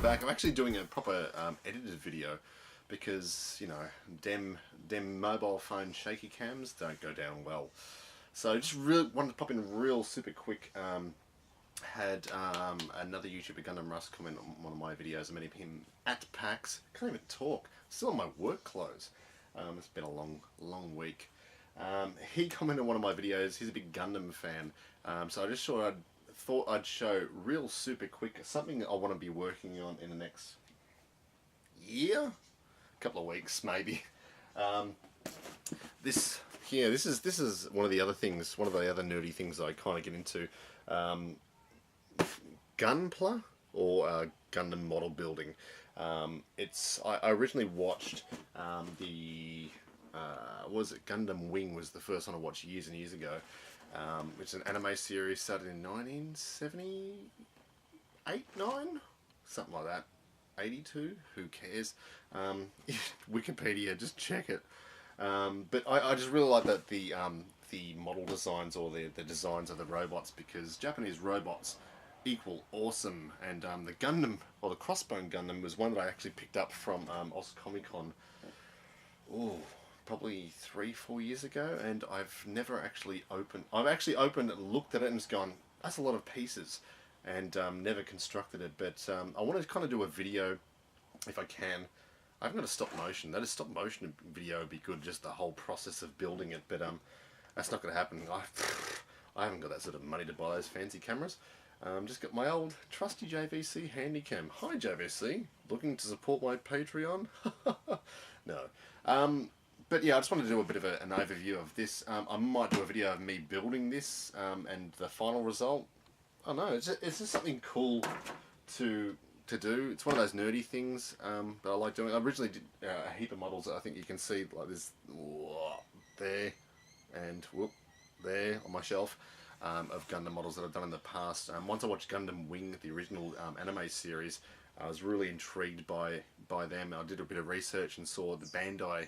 back. I'm actually doing a proper edited video because, you know, dem mobile phone shaky cams don't go down well. So just really wanted to pop in real super quick. Had another YouTuber, Gundam Russ, comment on one of my videos. I met him at PAX. Can't even talk. Still in my work clothes. It's been a long week. He commented on one of my videos. He's a big Gundam fan. So I just thought I'd show real super quick something I want to be working on in the next year, couple of weeks maybe. This is one of the other things, one of the other nerdy things I kind of get into. Gunpla, or Gundam model building. I originally watched was it Gundam Wing was the first one I watched years and years ago. Which is an anime series started in 1978, 9? Something like that. 82? Who cares? Wikipedia, just check it. But I just really like that the model designs, or the designs of the robots, because Japanese robots equal awesome. And the Gundam, or the Crossbone Gundam, was one that I actually picked up from Os Comic Con. Ooh, probably 3-4 years ago, and I've never actually opened. I've actually opened and looked at it and just gone, that's a lot of pieces, and never constructed it. But I want to kind of do a video, if I can. I haven't got a stop motion. That is, stop motion video would be good, just the whole process of building it. But that's not going to happen. I haven't got that sort of money to buy those fancy cameras. Just got my old trusty JVC Handycam. Hi JVC, looking to support my Patreon? No. But yeah, I just wanted to do a bit of an overview of this. I might do a video of me building this and the final result. I don't know, it's just something cool to do. It's one of those nerdy things that I like doing. I originally did a heap of models that I think you can see, like this, there, and there on my shelf, of Gundam models that I've done in the past. Once I watched Gundam Wing, the original anime series, I was really intrigued by them. I did a bit of research and saw the Bandai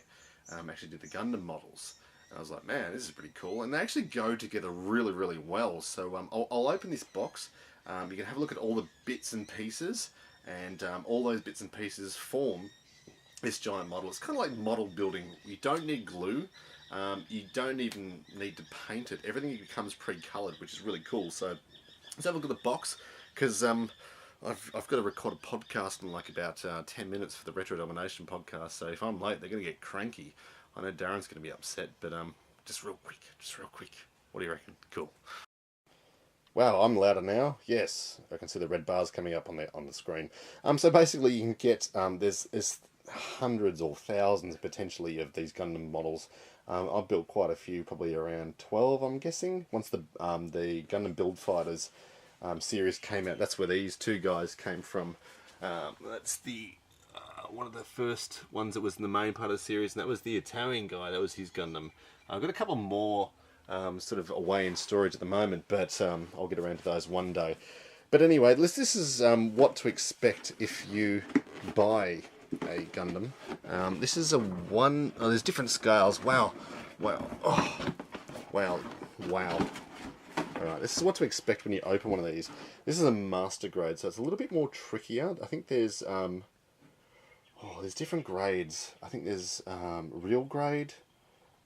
actually did the Gundam models. And I was like, man, this is pretty cool. And they actually go together really, really well. So I'll open this box. You can have a look at all the bits and pieces. And all those bits and pieces form this giant model. It's kind of like model building. You don't need glue. You don't even need to paint it. Everything becomes pre-colored, which is really cool. So let's have a look at the box, because I've got to record a podcast in like about 10 minutes for the Retro Domination podcast. So if I'm late, they're going to get cranky. I know Darren's going to be upset, but just real quick. What do you reckon? Cool. Wow, I'm louder now. Yes, I can see the red bars coming up on the screen. So basically, you can get there's hundreds or thousands potentially of these Gundam models. I've built quite a few, probably around 12, I'm guessing. Once the Gundam Build Fighters series came out, that's where these two guys came from. That's the one of the first ones that was in the main part of the series, and that was the Italian guy. That was his Gundam. I've got a couple more sort of away in storage at the moment, but I'll get around to those one day. But anyway, this is what to expect if you buy a Gundam. This is a one. Oh, there's different scales. Wow. Oh, wow. Alright, this is what to expect when you open one of these. This is a master grade, so it's a little bit more trickier. I think there's there's different grades. I think there's real grade.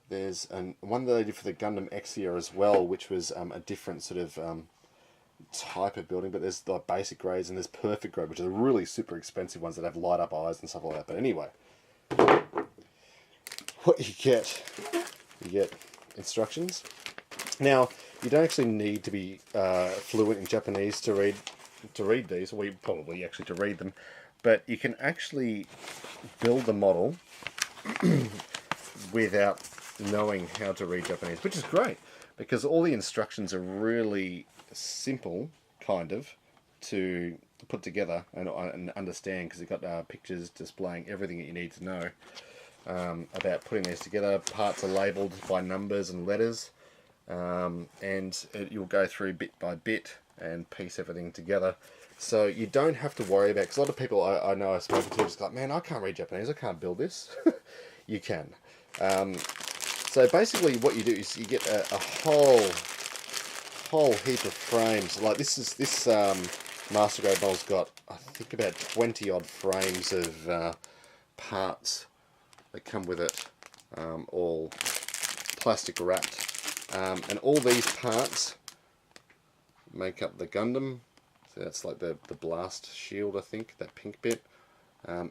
There's one that they did for the Gundam Exia as well, which was a different sort of type of building. But there's like basic grades, and there's perfect grade, which are the really super expensive ones that have light up eyes and stuff like that. But anyway, what you get instructions. Now, you don't actually need to be fluent in Japanese to read these, or probably actually to read them, but you can actually build the model without knowing how to read Japanese, which is great, because all the instructions are really simple, kind of, to put together and understand, because you've got pictures displaying everything that you need to know about putting these together. Parts are labelled by numbers and letters. You'll go through bit by bit and piece everything together, so you don't have to worry about, because a lot of people I know I've spoken to just like, man, I can't read Japanese, I can't build this. You can. So basically what you do is you get a whole heap of frames. Like this Master Grade model's got, I think, about 20 odd frames of parts that come with it, all plastic wrapped. And all these parts make up the Gundam. So that's like the blast shield, I think, that pink bit.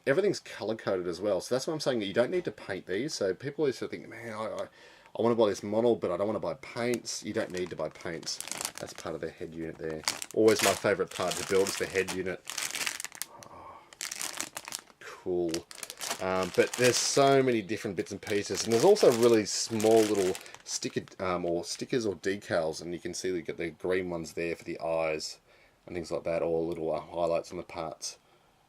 Everything's color coded as well, so that's what I'm saying. You don't need to paint these. So people used to think, man, I want to buy this model, but I don't want to buy paints. You don't need to buy paints. That's part of the head unit there. Always my favourite part to build is the head unit. Oh, cool. But there's so many different bits and pieces, and there's also really small little stickers or decals, and you can see we get the green ones there for the eyes and things like that, or little highlights on the parts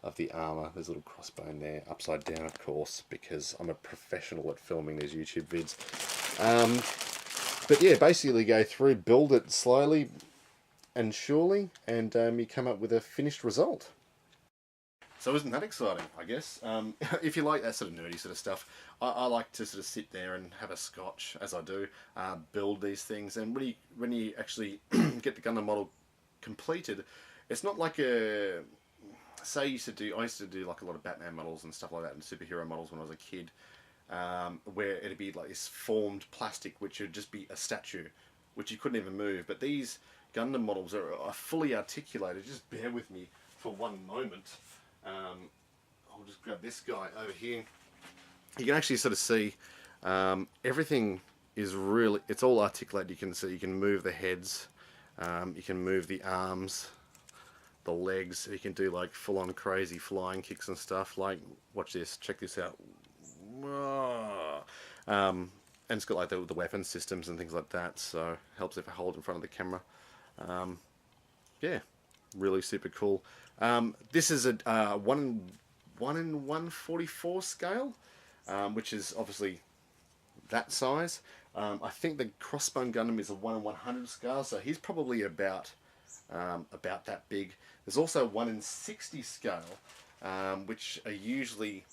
of the armour. There's a little crossbone there, upside down of course, because I'm a professional at filming these YouTube vids. But yeah, basically go through, build it slowly and surely, and you come up with a finished result. So isn't that exciting, I guess? If you like that sort of nerdy sort of stuff, I like to sort of sit there and have a scotch, as I do, build these things, and when you actually get the Gundam model completed, it's not like a... Say I used to do like a lot of Batman models and stuff like that, and superhero models when I was a kid, where it'd be like this formed plastic, which would just be a statue, which you couldn't even move. But these Gundam models are fully articulated. Just bear with me for one moment. I'll just grab this guy over here. You can actually sort of see everything is really, it's all articulated. You can see, you can move the heads, you can move the arms, the legs. You can do like full-on crazy flying kicks and stuff. Like, watch this, check this out. And it's got like the weapon systems and things like that, so helps if I hold it in front of the camera. Yeah, really super cool. This is a 1 in 144 scale, which is obviously that size. I think the Crossbone Gundam is a 1 in 100 scale, so he's probably about that big. There's also 1 in 60 scale, which are usually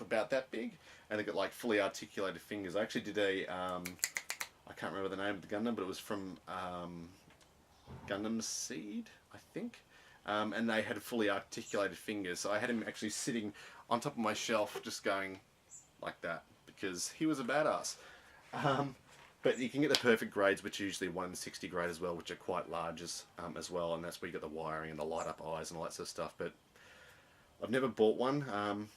about that big, and they've got like fully articulated fingers. I actually did a, I can't remember the name of the Gundam, but it was from Gundam Seed, I think, and they had fully articulated fingers, so I had him actually sitting on top of my shelf just going like that, because he was a badass. But you can get the perfect grades, which are usually 1 in 60 grade as well, which are quite large as well, and that's where you get the wiring and the light up eyes and all that sort of stuff. But I've never bought one.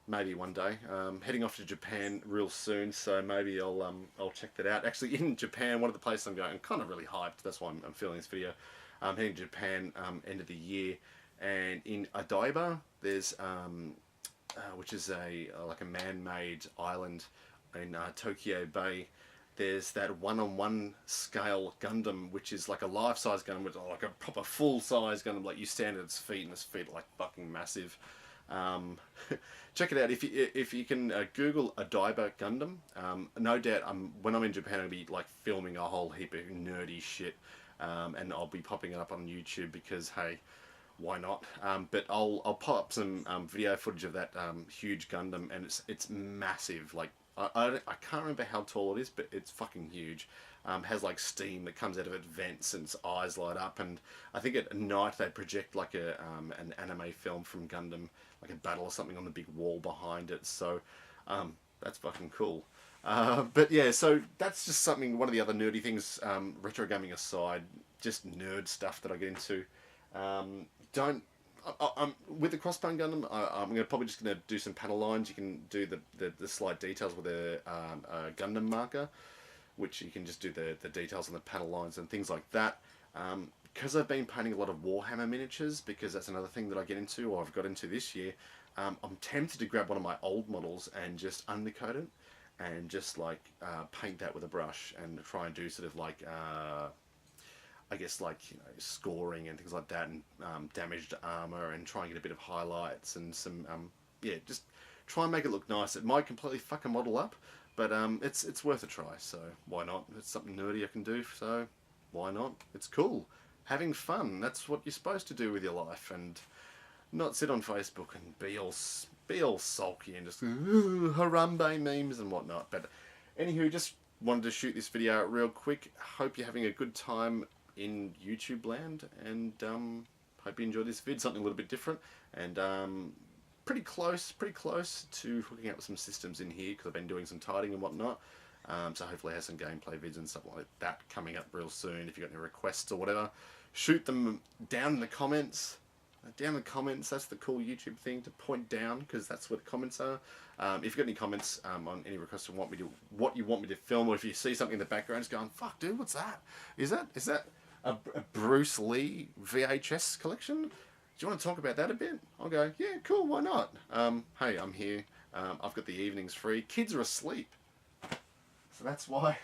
Maybe one day. Heading off to Japan real soon, so maybe I'll check that out. Actually, in Japan, one of the places I'm going, I'm kind of really hyped. That's why I'm filming this video. I'm heading to Japan end of the year, and in Odaiba, there's which is like a man-made island in Tokyo Bay. There's that 1-on-1 scale Gundam, which is like a life-size Gundam, with like a proper full-size Gundam. Like, you stand at its feet, and its feet are like fucking massive. Check it out if you can Google Odaiba Gundam. No doubt, when I'm in Japan, I'll be like filming a whole heap of nerdy shit, and I'll be popping it up on YouTube because, hey, why not? But I'll pop up some video footage of that huge Gundam, and it's massive. Like, I can't remember how tall it is, but it's fucking huge. Has like steam that comes out of it, vents, and its eyes light up. And I think at night they project like an anime film from Gundam, like a battle or something, on the big wall behind it. So that's fucking cool. But yeah, so that's just something, one of the other nerdy things, retro gaming aside, just nerd stuff that I get into. With the Crossbone Gundam, I'm probably just going to do some panel lines. You can do the slight details with a Gundam marker, which you can just do the details on the panel lines and things like that. Because I've been painting a lot of Warhammer miniatures, because that's another thing that I get into, or I've got into this year, I'm tempted to grab one of my old models and just undercoat it, and just like paint that with a brush, and try and do sort of like I guess, like, you know, scoring and things like that, and damaged armor, and try and get a bit of highlights and some yeah, just try and make it look nice. It might completely fuck a model up, but it's worth a try. So why not? It's something nerdy I can do, so why not? It's cool. Having fun, that's what you're supposed to do with your life, and not sit on Facebook and be all sulky and just Harambe memes and whatnot. But anywho, just wanted to shoot this video out real quick. Hope you're having a good time in YouTube land, and hope you enjoyed this vid, something a little bit different, and pretty close to hooking up with some systems in here because I've been doing some tidying and whatnot. So hopefully I have some gameplay vids and stuff like that coming up real soon. If you've got any requests or whatever, shoot them down in the comments. Down in the comments, that's the cool YouTube thing, to point down, because that's what the comments are. If you've got any comments on any requests what you want me to film, or if you see something in the background, just going, fuck dude, what's that? Is that a Bruce Lee VHS collection? Do you want to talk about that a bit? I'll go, yeah, cool, why not? Hey, I'm here. I've got the evenings free. Kids are asleep. So that's why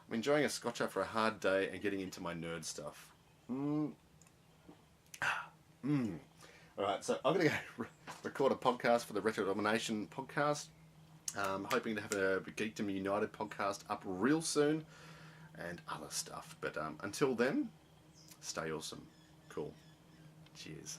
I'm enjoying a scotch after a hard day and getting into my nerd stuff. Alright, so I'm going to go record a podcast for the Retro Domination podcast. Hoping to have a Geekdom United podcast up real soon, and other stuff. But until then, stay awesome. Cool. Cheers.